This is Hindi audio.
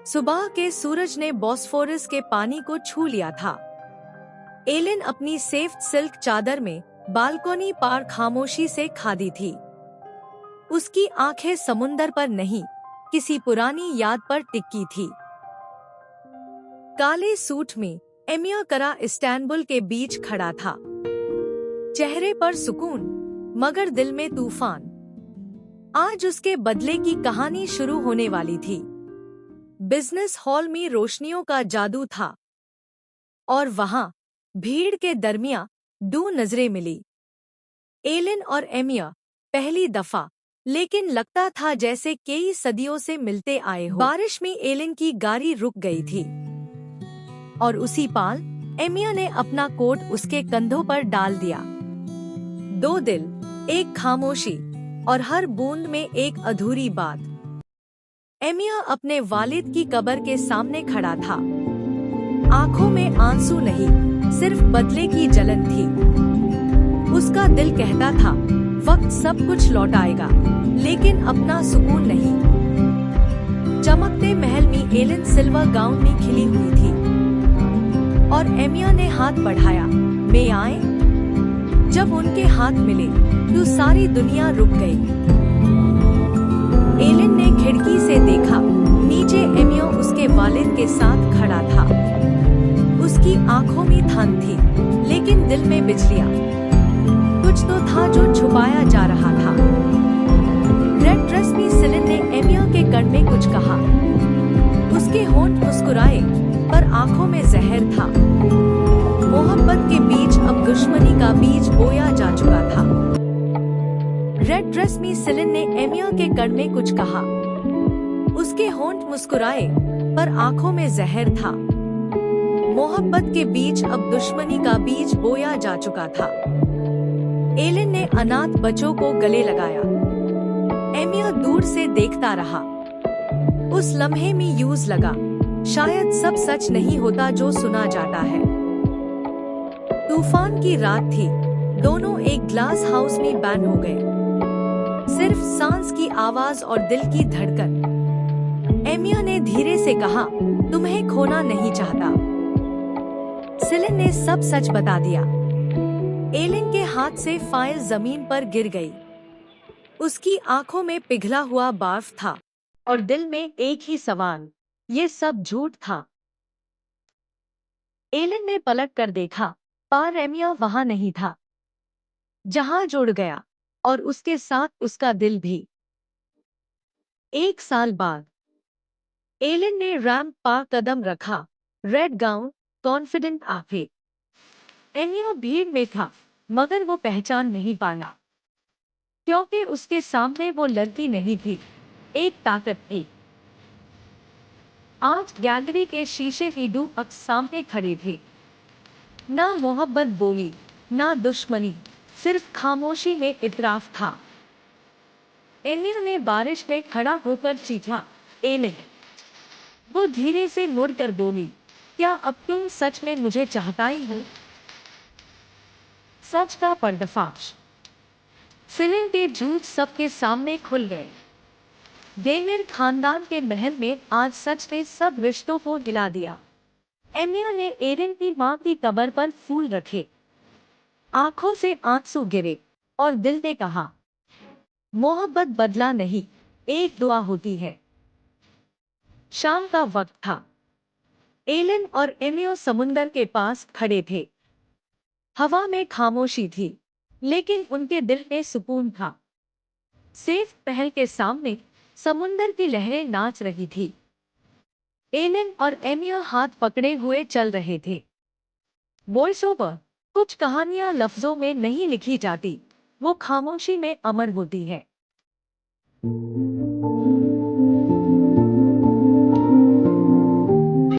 सुबह के सूरज ने बॉस्फोरस के पानी को छू लिया था। एलिन अपनी सेफ सिल्क चादर में बालकोनी पार खामोशी से खादी थी। उसकी आंखें समुंदर पर नहीं, किसी पुरानी याद पर टिकी थी। काले सूट में एमिया करा इस्तांबुल के बीच खड़ा था। चेहरे पर सुकून, मगर दिल में तूफान। आज उसके बदले की कहानी शुरू होने वाली थी। बिजनेस हॉल में रोशनियों का जादू था और वहां भीड़ के दरमियां दो नजरें मिली। एलिन और एमिया पहली दफा, लेकिन लगता था जैसे कई सदियों से मिलते आए हो। बारिश में एलिन की गाड़ी रुक गई थी और उसी पाल एमिया ने अपना कोट उसके कंधों पर डाल दिया। दो दिल, एक खामोशी और हर बूंद में एक अधूरी बात। एमिया अपने वालिद की कब्र के सामने खड़ा था। आंखों में आंसू नहीं, सिर्फ बदले की जलन थी। उसका दिल कहता था, वक्त सब कुछ लौटाएगा, लेकिन अपना सुकून नहीं। चमकते महल में एलिन सिल्वर गाउन में खिली हुई थी और एमिया ने हाथ बढ़ाया, मैं आए। जब उनके हाथ मिले तो सारी दुनिया रुक गई। एलिन ने खिड़की से देखा, नीचे एमिया उसके वालिद के साथ खड़ा था। उसकी आंखों में धन थी, लेकिन दिल में बिजलियां। कुछ तो था जो छुपाया जा रहा था। रेड ड्रेस में सेलिन ने एमिया के कान में कुछ कहा। उसके होंठ मुस्कुराए, पर आंखों में जहर था। मोहब्बत के बीच अब दुश्मनी का बीज बोया जा चुका था। रेड ड्रेस में सेलिन ने एमिया के कान में कुछ कहा। उसके होंठ मुस्कुराए, पर आंखों में जहर था। मोहब्बत के बीच अब दुश्मनी का बीज बोया जा चुका था। एलिन ने अनाथ बच्चों को गले लगाया। एमिया दूर से देखता रहा। उस लम्हे में यूज लगा, शायद सब सच नहीं होता जो सुना जाता है। तूफान की रात थी। दोनों एक ग्लास हाउस में बैन हो गए। सिर्फ सांस की आवाज और दिल की धड़कन। एमिया ने धीरे से कहा, तुम्हें खोना नहीं चाहता। सेलिन ने सब सच बता दिया। एलिन के हाथ से फाइल जमीन पर गिर गई। उसकी आंखों में पिघला हुआ बर्फ था और दिल में एक ही सवाल, ये सब झूठ था। एलिन ने पलट कर देखा, पर एमिया वहां नहीं था। जहां जुड़ गया और उसके साथ उसका दिल भी। 1 साल बाद एलिन ने रैंप पर कदम रखा। रेड गाउन, कॉन्फिडेंट आंखें। एमिया भीड़ में था, मगर वो पहचान नहीं पाया, क्योंकि उसके सामने वो लड़की नहीं थी, एक ताकत थी। आज गैलरी के शीशे की दो अक्स सामने खड़ी थी। ना मोहब्बत बोली, ना दुश्मनी, सिर्फ खामोशी में इतराफ था। एमिया ने बारिश में खड़ा होकर चीखा, एलिन। वो धीरे से मुड़कर बोली, क्या अब तुम सच में मुझे चाहता ही हो? सच का पर्दाफाश। सेलिन के झूठ सबके सामने खुल गए। डेमिर खानदान के महल में आज सच ने सब रिश्तों को हिला दिया। एमिया ने एलिन की मां की कब्र पर फूल रखे। आंखों से आंसू गिरे और दिल ने कहा, मोहब्बत बदला नहीं, एक दुआ होती है। शाम का वक्त था। एलिन और एमिया समुंदर के पास खड़े थे। हवा में खामोशी थी, लेकिन उनके दिल में सुकून था। सेफ महल के सामने समुंदर की लहरें नाच रही थी। एलिन और एमिया हाथ पकड़े हुए चल रहे थे। Voice over. कुछ कहानियां लफ्जों में नहीं लिखी जाती, वो खामोशी में अमर होती है।